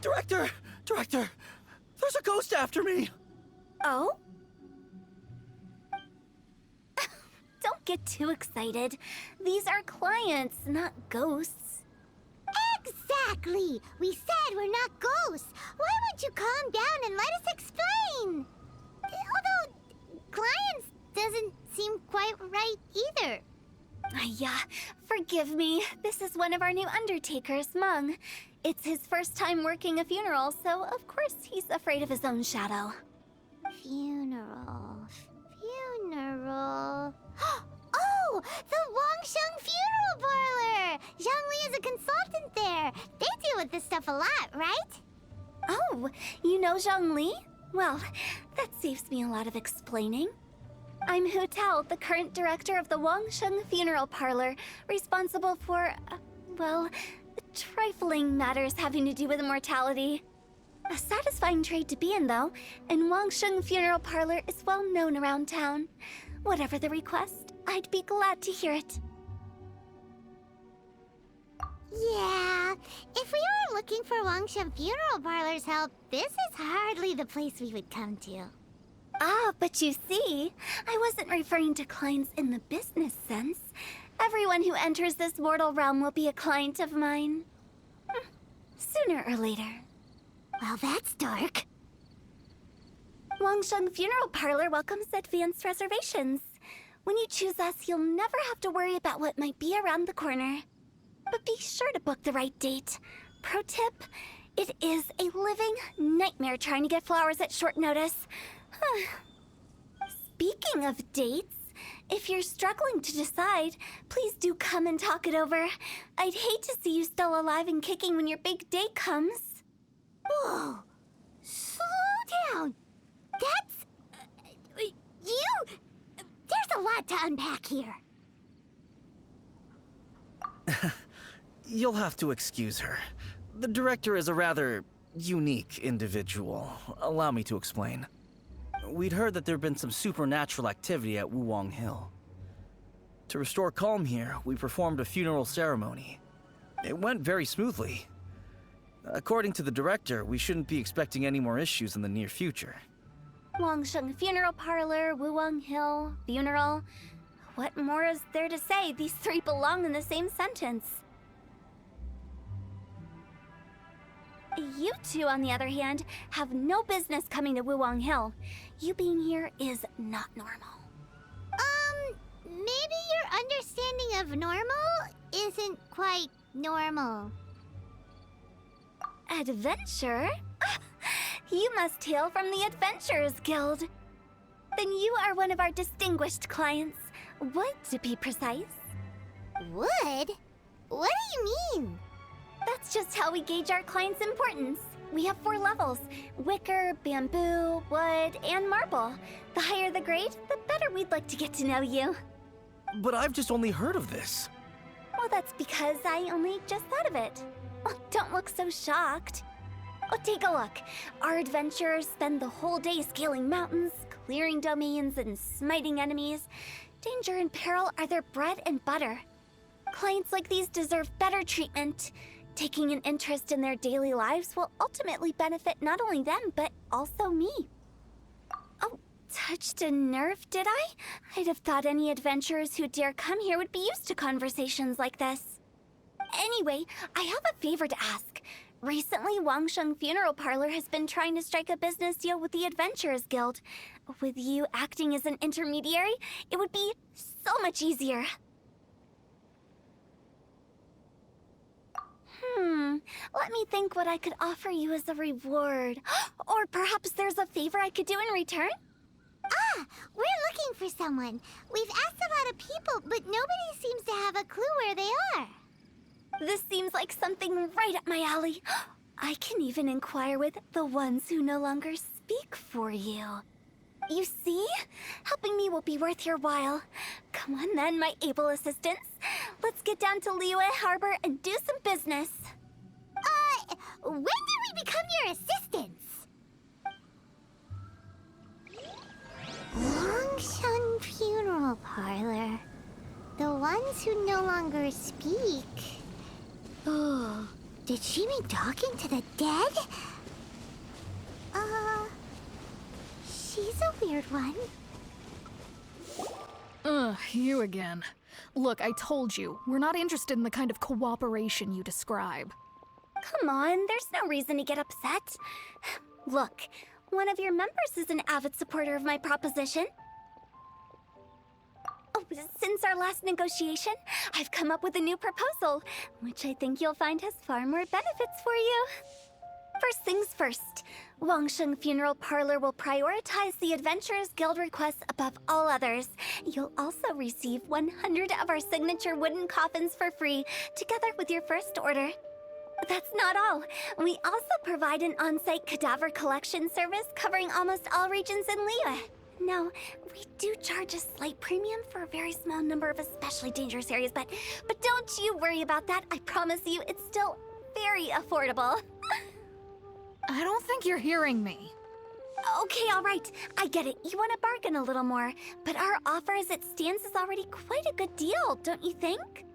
Director! Director! There's a ghost after me! Oh? Don't get too excited. These are clients, not ghosts. Exactly! We said we're not ghosts. Why won't you calm down and let us explain? Although, clients doesn't seem quite right either. Yeah, forgive me. This is one of our new undertakers, Meng. It's his first time working a funeral, so of course he's afraid of his own shadow. Funeral. Oh! The Wangsheng Funeral Parlor! Zhangli is a consultant there. They deal with this stuff a lot, right? Oh, you know Zhangli? Well, that saves me a lot of explaining. I'm Teil, the current director of the Wangsheng Funeral Parlor, responsible for, trifling matters having to do with immortality. A satisfying trade to be in, though, and Wangsheng Funeral Parlor is well known around town. Whatever the request, I'd be glad to hear it. Yeah, if we were looking for Wangsheng Funeral Parlor's help, this is hardly the place we would come to. Ah, but you see, I wasn't referring to clients in the business sense. Everyone who enters this mortal realm will be a client of mine. Sooner or later. Well, that's dark. Wangsheng Funeral Parlor welcomes advanced reservations. When you choose us, you'll never have to worry about what might be around the corner. But be sure to book the right date. Pro tip, it is a living nightmare trying to get flowers at short notice. Speaking of dates, if you're struggling to decide, please do come and talk it over. I'd hate to see you still alive and kicking when your big date comes. Whoa! Slow down! That's... There's a lot to unpack here. You'll have to excuse her. The director is a rather unique individual. Allow me to explain. We'd heard that there'd been some supernatural activity at Wuwang Hill. To restore calm here, we performed a funeral ceremony. It went very smoothly. According to the director, we shouldn't be expecting any more issues in the near future. Wangsheng Funeral Parlor, Wuwang Hill, funeral. What more is there to say? These three belong in the same sentence. You two, on the other hand, have no business coming to Wuwang Hill. You being here is not normal. Maybe your understanding of normal isn't quite normal. Adventure? You must hail from the Adventurers Guild. Then you are one of our distinguished clients. Wood, to be precise. Wood? What do you mean? That's just how we gauge our clients' importance. We have 4 levels: wicker, bamboo, wood, and marble. The higher the grade, the better we'd like to get to know you. But I've just only heard of this. Well, that's because I only just thought of it. Oh, don't look so shocked. Oh, take a look. Our adventurers spend the whole day scaling mountains, clearing domains, and smiting enemies. Danger and peril are their bread and butter. Clients like these deserve better treatment. Taking an interest in their daily lives will ultimately benefit not only them, but also me. Oh, touched a nerve, did I? I'd have thought any adventurers who dare come here would be used to conversations like this. Anyway, I have a favor to ask. Recently, Wangsheng Funeral Parlor has been trying to strike a business deal with the Adventurers Guild. With you acting as an intermediary, it would be so much easier. Let me think what I could offer you as a reward. Or perhaps there's a favor I could do in return? Ah, we're looking for someone. We've asked a lot of people, but nobody seems to have a clue where they are. This seems like something right up my alley. I can even inquire with the ones who no longer speak for you. You see? Helping me will be worth your while. Come on then, my able assistants. Let's get down to Liyue Harbor and do some business. When did we become your assistants? Wangsheng Funeral Parlor. The ones who no longer speak. Oh, Did she mean talking to the dead? She's a weird one. You again. Look, I told you, we're not interested in the kind of cooperation you describe. Come on, there's no reason to get upset. Look, one of your members is an avid supporter of my proposition. Oh, since our last negotiation, I've come up with a new proposal, which I think you'll find has far more benefits for you. First things first, Wangsheng Funeral Parlor will prioritize the Adventurers Guild requests above all others. You'll also receive 100 of our signature wooden coffins for free, together with your first order. That's not all. We also provide an on-site cadaver collection service covering almost all regions in Liyue. Now, we do charge a slight premium for a very small number of especially dangerous areas, but don't you worry about that. I promise you, it's still very affordable. I don't think you're hearing me. Okay, all right. I get it. You want to bargain a little more, but our offer as it stands is already quite a good deal, don't you think?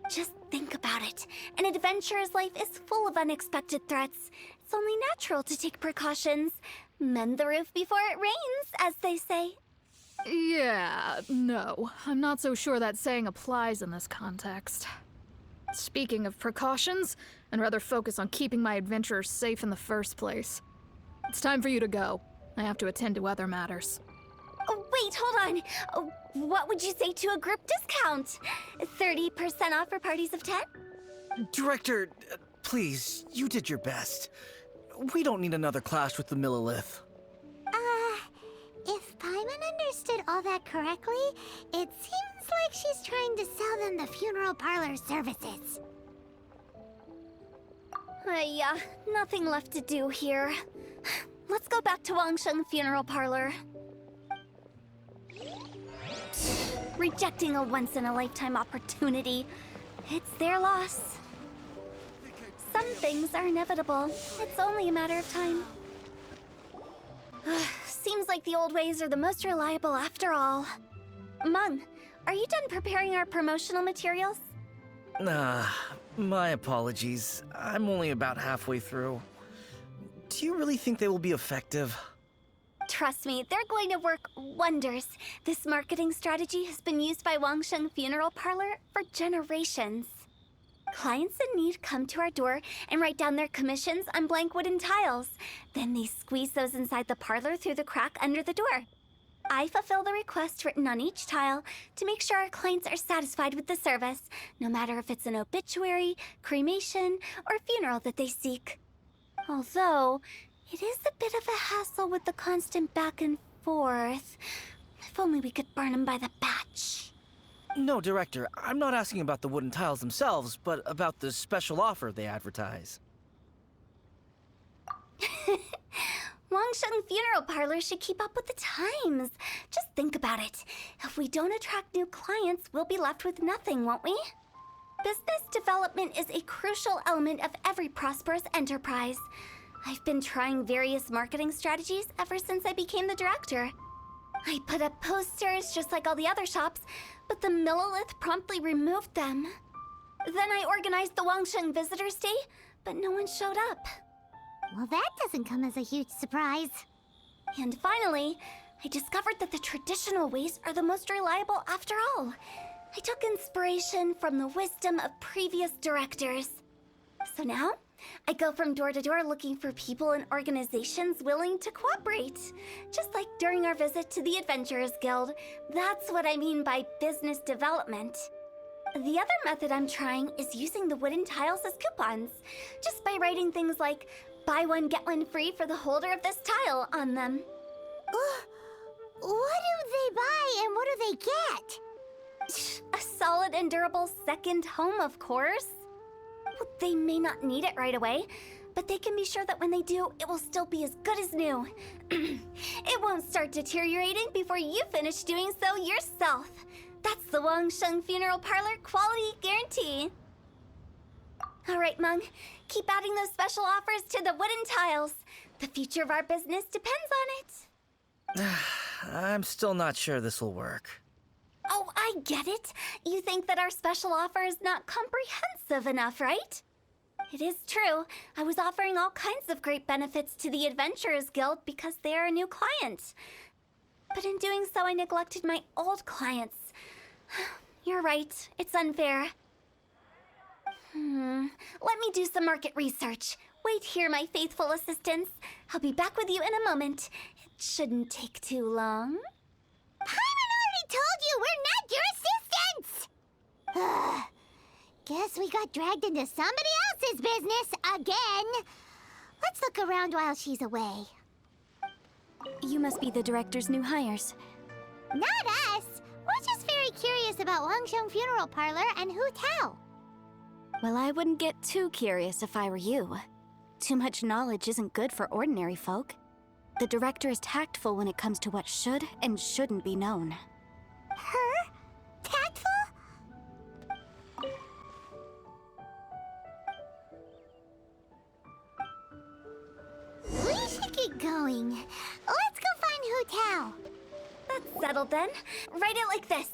Just think about it. An adventurer's life is full of unexpected threats. It's only natural to take precautions. Mend the roof before it rains, as they say. Yeah, no. I'm not so sure that saying applies in this context. Speaking of precautions, I'd rather focus on keeping my adventurers safe in the first place. It's time for you to go. I have to attend to other matters. Oh, wait, hold on. Oh, what would you say to a group discount? 30% off for parties of 10? Director, please, you did your best. We don't need another clash with the Millilith. If Paimon understood all that correctly, it seems like she's trying to sell them the funeral parlor services. Yeah, nothing left to do here. Let's go back to Wangsheng Funeral Parlor. Rejecting a once-in-a-lifetime opportunity. It's their loss. Some things are inevitable. It's only a matter of time. Seems like the old ways are the most reliable after all. Mung, are you done preparing our promotional materials? My apologies. I'm only about halfway through. Do you really think they will be effective? Trust me, they're going to work wonders. This marketing strategy has been used by Wangsheng Funeral Parlor for generations. Clients in need come to our door and write down their commissions on blank wooden tiles. Then they squeeze those inside the parlor through the crack under the door. I fulfill the request written on each tile to make sure our clients are satisfied with the service, no matter if it's an obituary, cremation, or funeral that they seek. Although, it is a bit of a hassle with the constant back and forth. If only we could burn them by the batch. No, Director, I'm not asking about the wooden tiles themselves, but about the special offer they advertise. Wangsheng Funeral Parlor should keep up with the times. Just think about it. If we don't attract new clients, we'll be left with nothing, won't we? Business development is a crucial element of every prosperous enterprise. I've been trying various marketing strategies ever since I became the director. I put up posters just like all the other shops, but the Millilith promptly removed them. Then I organized the Wangsheng Visitors Day, but no one showed up. Well, that doesn't come as a huge surprise. And finally, I discovered that the traditional ways are the most reliable after all. I took inspiration from the wisdom of previous directors. So now, I go from door to door looking for people and organizations willing to cooperate. Just like during our visit to the Adventurers Guild. That's what I mean by business development. The other method I'm trying is using the wooden tiles as coupons. Just by writing things like, buy one, get one free for the holder of this tile on them. What do they buy and what do they get? A solid and durable second home, of course. Well, they may not need it right away, but they can be sure that when they do, it will still be as good as new. It won't start deteriorating before you finish doing so yourself. That's the Wangsheng Funeral Parlor quality guarantee. All right, Mung, keep adding those special offers to the wooden tiles. The future of our business depends on it. I'm still not sure this will work. Oh, I get it. You think that our special offer is not comprehensive enough, right? It is true. I was offering all kinds of great benefits to the Adventurers Guild because they are a new client. But in doing so, I neglected my old clients. You're right. It's unfair. Let me do some market research. Wait here, my faithful assistants. I'll be back with you in a moment. It shouldn't take too long. Paimon already told you we're not your assistants! Guess we got dragged into somebody else's business again. Let's look around while she's away. You must be the director's new hires. Not us. We're just very curious about Wangsheng Funeral Parlor and Hu Tao. Well, I wouldn't get too curious if I were you. Too much knowledge isn't good for ordinary folk. The director is tactful when it comes to what should and shouldn't be known. Her? Tactful? We should get going. Let's go find Hu Tao. That's settled then. Write it like this.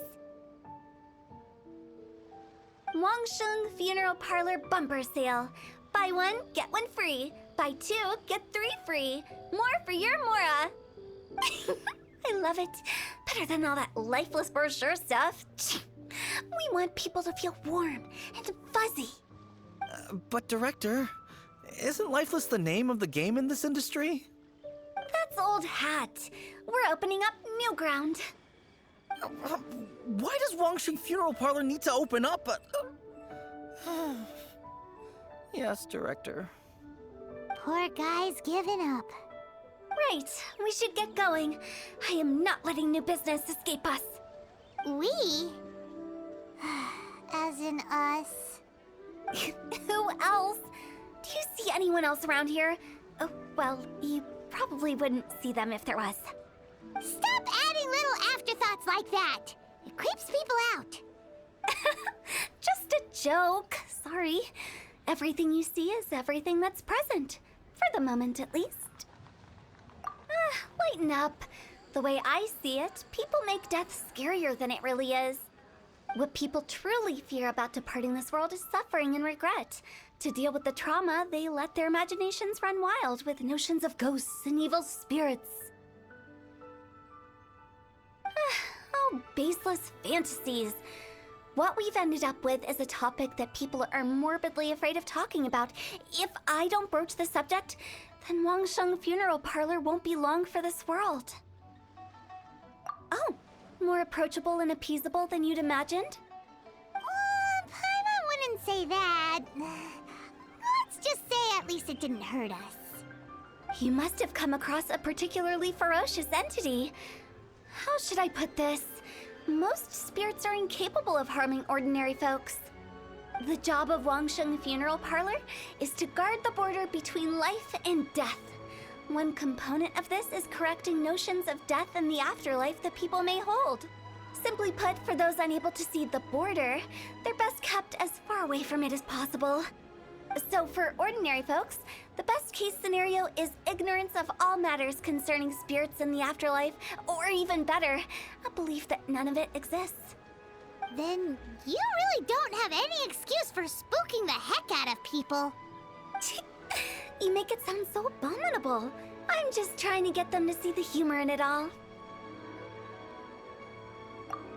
Wangsheng Funeral Parlor Bumper Sale. Buy one, get one free. Buy two, get three free. More for your Mora. I love it. Better than all that lifeless brochure stuff. We want people to feel warm and fuzzy. But Director, isn't Lifeless the name of the game in this industry? That's old hat. We're opening up new ground. Why does Wangsheng Funeral Parlor need to open up? Yes, Director. Poor guy's giving up. Right, we should get going. I am not letting new business escape us. We? As in us. Who else? Do you see anyone else around here? Oh, well, you probably wouldn't see them if there was. Stop adding little afterthoughts like that. It creeps people out. Just a joke. Sorry. Everything you see is everything that's present. For the moment, at least. Lighten up. The way I see it, people make death scarier than it really is. What people truly fear about departing this world is suffering and regret. To deal with the trauma, they let their imaginations run wild with notions of ghosts and evil spirits. Oh, baseless fantasies. What we've ended up with is a topic that people are morbidly afraid of talking about. If I don't broach the subject, then Wangsheng Funeral Parlor won't be long for this world. Oh, more approachable and appeasable than you'd imagined? Paimon wouldn't say that. Let's just say at least it didn't hurt us. You must have come across a particularly ferocious entity. How should I put this? Most spirits are incapable of harming ordinary folks. The job of Wangsheng Funeral Parlor is to guard the border between life and death. One component of this is correcting notions of death and the afterlife that people may hold. Simply put, for those unable to see the border, they're best kept as far away from it as possible. So for ordinary folks, the best case scenario is ignorance of all matters concerning spirits in the afterlife, or even better, a belief that none of it exists. Then you really don't have any excuse for spooking the heck out of people. You make it sound so abominable. I'm just trying to get them to see the humor in it all.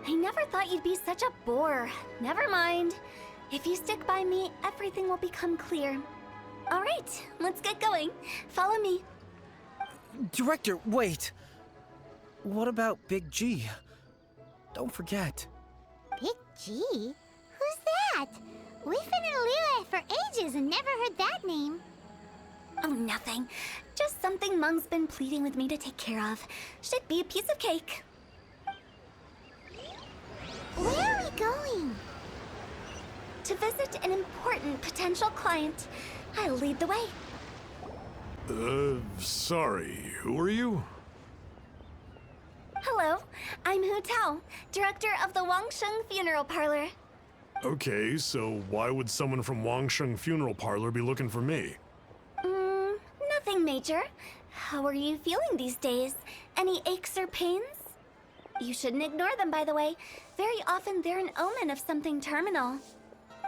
I never thought you'd be such a bore. Never mind. If you stick by me, everything will become clear. All right, let's get going. Follow me. Director, wait. What about Big G? Don't forget. Big G? Who's that? We've been in Liyue for ages and never heard that name. Oh, nothing. Just something Mung's been pleading with me to take care of. Should be a piece of cake. Where are we going? To visit an important potential client. I'll lead the way. Sorry, who are you? Hello, I'm Hu Tao, director of the Wangsheng Funeral Parlor. Okay, so why would someone from Wangsheng Funeral Parlor be looking for me? Nothing major. How are you feeling these days? Any aches or pains? You shouldn't ignore them, by the way. Very often they're an omen of something terminal.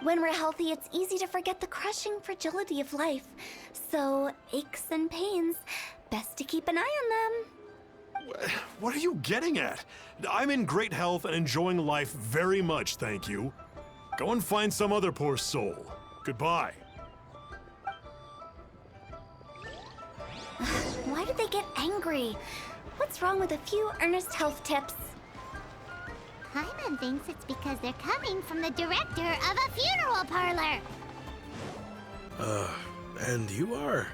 When we're healthy, it's easy to forget the crushing fragility of life. So, aches and pains, best to keep an eye on them. What are you getting at? I'm in great health and enjoying life very much, thank you. Go and find some other poor soul. Goodbye. Why did they get angry? What's wrong with a few earnest health tips? Paimon thinks it's because they're coming from the director of a funeral parlor. And you are?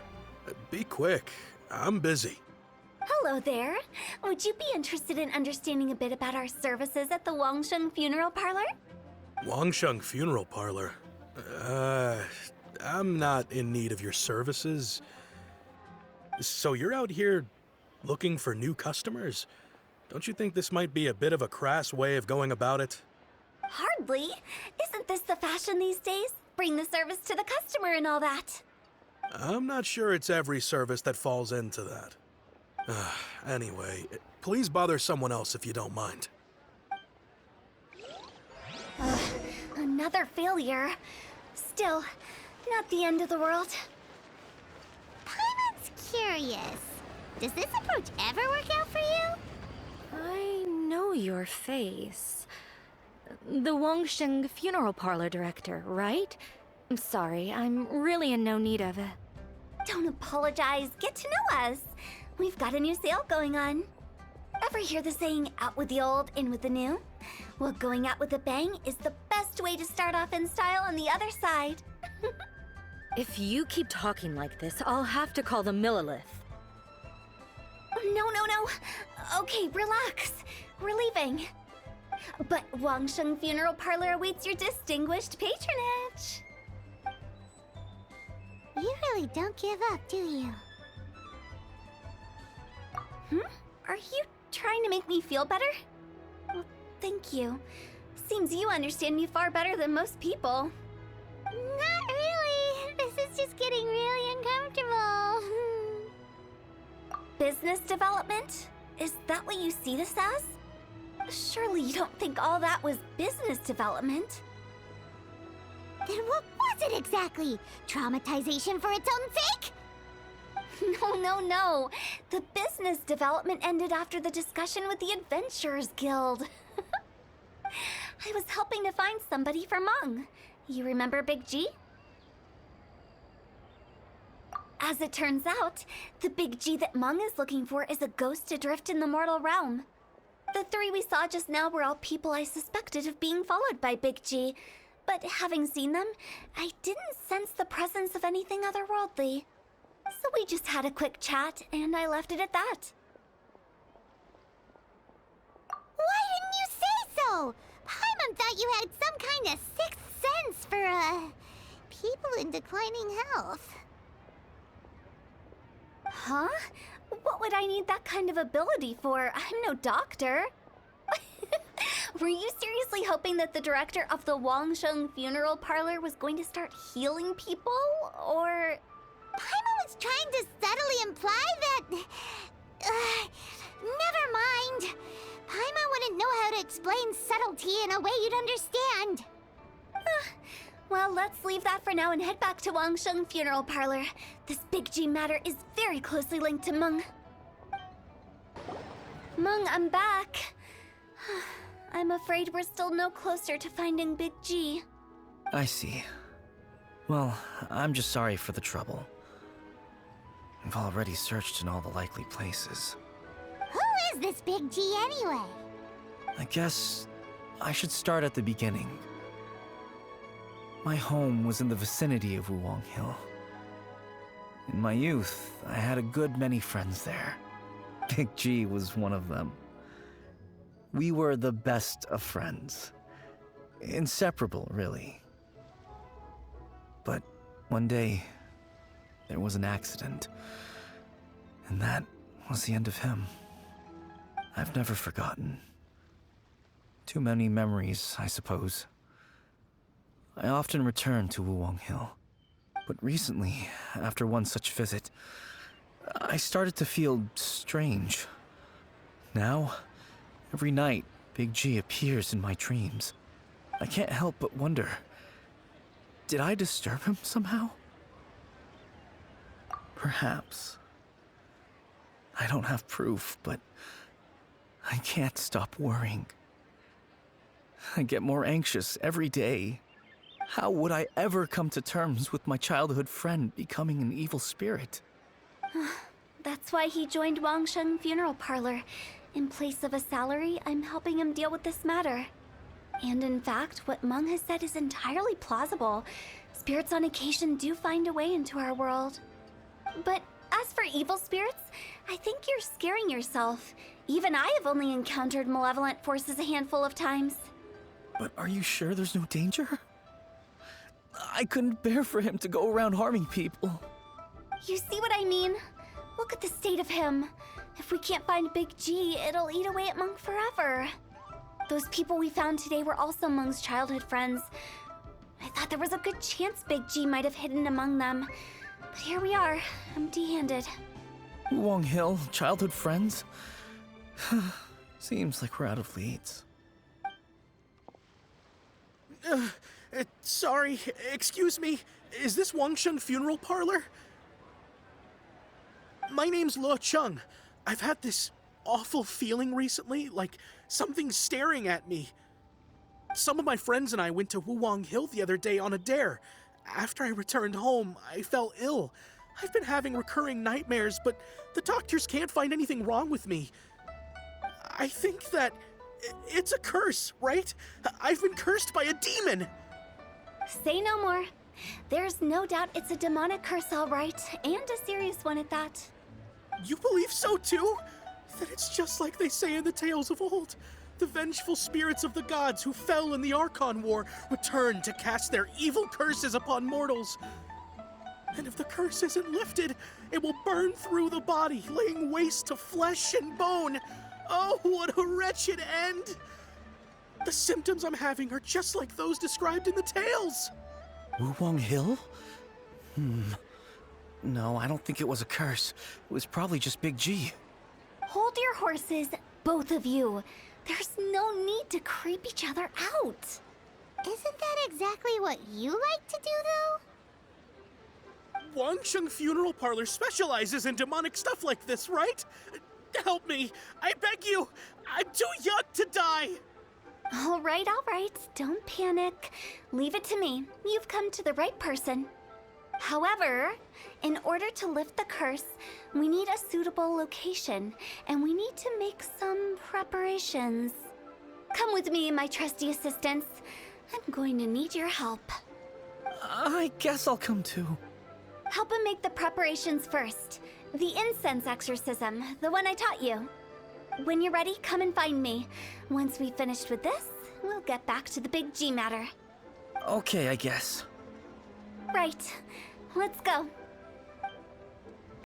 Be quick. I'm busy. Hello there. Would you be interested in understanding a bit about our services at the Wangsheng funeral parlor? Wangsheng Funeral Parlor. I'm not in need of your services. So you're out here looking for new customers? Don't you think this might be a bit of a crass way of going about it? Hardly. Isn't this the fashion these days? Bring the service to the customer and all that. I'm not sure it's every service that falls into that. Anyway, please bother someone else if you don't mind. Another failure. Still, not the end of the world. Paimon's curious. Does this approach ever work out for you? I know your face. The Wangsheng funeral parlor director, right? I'm sorry, I'm really in no need of it. Don't apologize. Get to know us. We've got a new sale going on. Ever hear the saying, out with the old, in with the new? Well, going out with a bang is the best way to start off in style on the other side. If you keep talking like this, I'll have to call the Millilith. No. Okay, relax. We're leaving. But Wangsheng Funeral Parlor awaits your distinguished patronage. You really don't give up, do you? Are you trying to make me feel better? Well, thank you. Seems you understand me far better than most people. Not really. This is just getting really uncomfortable. Business development? Is that what you see this as? Surely you don't think all that was business development. Then what was it exactly? Traumatization for its own sake? No. The business development ended after the discussion with the Adventurers Guild. I was helping to find somebody for Meng. You remember Big G? As it turns out, the Big G that Meng is looking for is a ghost adrift in the mortal realm. The three we saw just now were all people I suspected of being followed by Big G, but having seen them, I didn't sense the presence of anything otherworldly. So we just had a quick chat, and I left it at that. Why didn't you say so? Paimon thought you had some kind of sixth sense for, people in declining health. Huh? What would I need that kind of ability for? I'm no doctor. Were you seriously hoping that the director of the Wangsheng funeral parlor was going to start healing people, or... Paimon was trying to subtly imply that... never mind. Paimon wouldn't know how to explain subtlety in a way you'd understand. Well, let's leave that for now and head back to Wangsheng funeral parlor. This Big G matter is very closely linked to Meng. Meng, I'm back. I'm afraid we're still no closer to finding Big G. I see. Well, I'm just sorry for the trouble. I've already searched in all the likely places. Who is this Big G anyway? I guess I should start at the beginning. My home was in the vicinity of Wuwang Hill. In my youth, I had a good many friends there. Big G was one of them. We were the best of friends. Inseparable, really. But one day, there was an accident. And that was the end of him. I've never forgotten. Too many memories, I suppose. I often return to Wuwang Hill. But recently, after one such visit, I started to feel strange. Now, every night, Big G appears in my dreams. I can't help but wonder, Did I disturb him somehow? Perhaps. I don't have proof, but I can't stop worrying. I get more anxious every day. How would I ever come to terms with my childhood friend becoming an evil spirit? That's why he joined Wangsheng Funeral Parlor. In place of a salary, I'm helping him deal with this matter. And in fact, what Meng has said is entirely plausible. Spirits on occasion do find a way into our world. But as for evil spirits, I think you're scaring yourself. Even I have only encountered malevolent forces a handful of times. But are you sure there's no danger? I couldn't bear for him to go around harming people. You see what I mean? Look at the state of him. If we can't find Big G, it'll eat away at Monk forever. Those people we found today were also Monk's childhood friends. I thought there was a good chance Big G might have hidden among them. But here we are, empty-handed. Wong Hill, childhood friends? Seems like we're out of leads. Sorry, excuse me. Is this Wangsheng Funeral Parlor? My name's Luo Chung. I've had this awful feeling recently, like something's staring at me. Some of my friends and I went to Wuwang Hill the other day on a dare. After I returned home, I fell ill. I've been having recurring nightmares, but the doctors can't find anything wrong with me. I think that it's a curse, right? I've been cursed by a demon. Say no more. There's no doubt it's a demonic curse, all right, and a serious one at that. You believe so too? That it's just like they say in the tales of old. The vengeful spirits of the gods who fell in the Archon War return to cast their evil curses upon mortals. And if the curse isn't lifted, it will burn through the body, laying waste to flesh and bone. Oh, what a wretched end! The symptoms I'm having are just like those described in the tales. Wuwang Hill? No, I don't think it was a curse. It was probably just Big G. Hold your horses, both of you. There's no need to creep each other out. Isn't that exactly what you like to do, though? Wangsheng Funeral Parlor specializes in demonic stuff like this, right? Help me, I beg you. I'm too young to die. All right. Don't panic. Leave it to me. You've come to the right person. However, in order to lift the curse, we need a suitable location, and we need to make some preparations. Come with me, my trusty assistants. I'm going to need your help. I guess I'll come too. Help him make the preparations first. The incense exorcism, the one I taught you. When you're ready, come and find me. Once we've finished with this, we'll get back to the Big G matter. Okay, I guess. Right. Let's go.